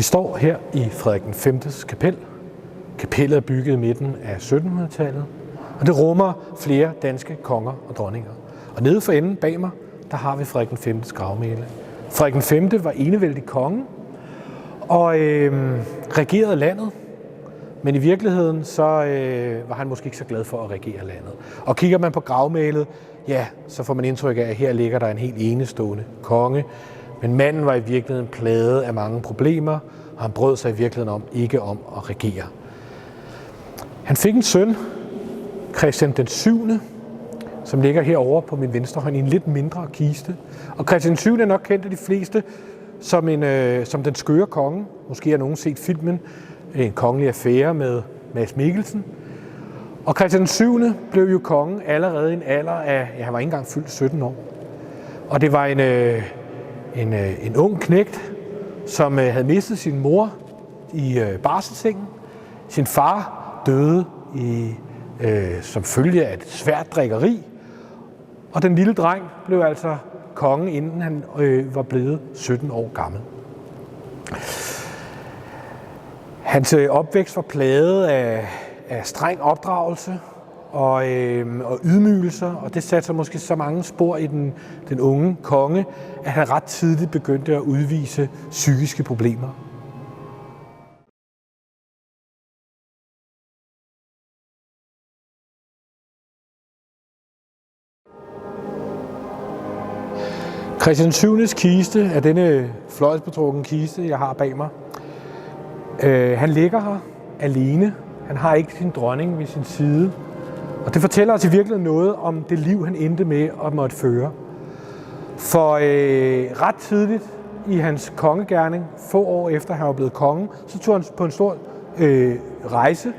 Vi står her i Frederik V's kapel. Kapellet er bygget i midten af 1700-tallet, og det rummer flere danske konger og dronninger. Og nede for enden bag mig, der har vi Frederik V's gravmæle. Frederik V var enevældig konge og regerede landet, men i virkeligheden så var han måske ikke så glad for at regere landet. Og kigger man på gravmælet, ja, så får man indtryk af, at her ligger der en helt enestående konge. Men manden var i virkeligheden plaget af mange problemer, og han brød sig i virkeligheden ikke om at regere. Han fik en søn, Christian den 7., som ligger herovre på min venstre hånd i en lidt mindre kiste. Og Christian 7. er nok kendt af de fleste som den skøre konge. Måske har nogen set filmen En kongelig affære med Mads Mikkelsen. Og Christian 7. blev jo konge allerede i en alder af, ja, han var ikke engang fyldt 17 år. Og det var en ung knægt, som havde mistet sin mor i barselssengen. Sin far døde som følge af et svært drikkeri. Og den lille dreng blev altså konge, inden han var blevet 17 år gammel. Hans opvækst var plaget af streng opdragelse og ydmygelser, og det satte sig måske så mange spor i den unge konge, at han ret tidligt begyndte at udvise psykiske problemer. Christian 7.'s kiste er denne fløjlsbetrukne kiste, jeg har bag mig. Han ligger her alene. Han har ikke sin dronning ved sin side. Og det fortæller os i virkeligheden noget om det liv, han endte med at måtte føre. For ret tidligt i hans kongegerning, få år efter han var blevet konge, så tog han på en stor rejse.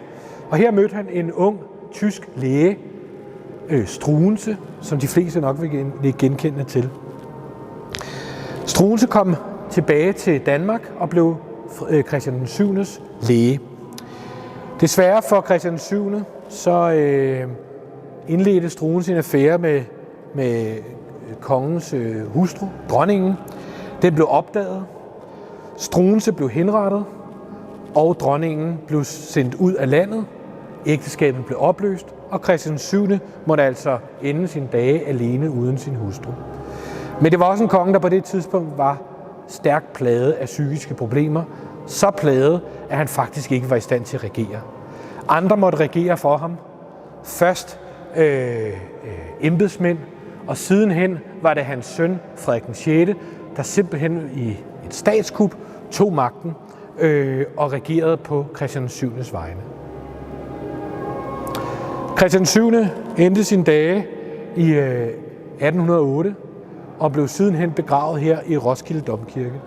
Og her mødte han en ung tysk læge, Struensee, som de fleste nok vil genkende til. Struensee kom tilbage til Danmark og blev Christian den 7.'s læge. Desværre for Christian den 7. så indledte Struensee en affære med kongens hustru, dronningen. Den blev opdaget. Struensee blev henrettet, og dronningen blev sendt ud af landet. Ægteskabet blev opløst, og Christian den 7. måtte altså ende sine dage alene uden sin hustru. Men det var også en konge, der på det tidspunkt var stærkt plaget af psykiske problemer. Så plaget, at han faktisk ikke var i stand til at regere. Andre måtte regere for ham. Først embedsmænd, og sidenhen var det hans søn, Frederik den 6., der simpelthen i et statskup tog magten og regerede på Christian den 7.'s vegne. Christian den 7. endte sine dage i 1808 og blev sidenhen begravet her i Roskilde Domkirke.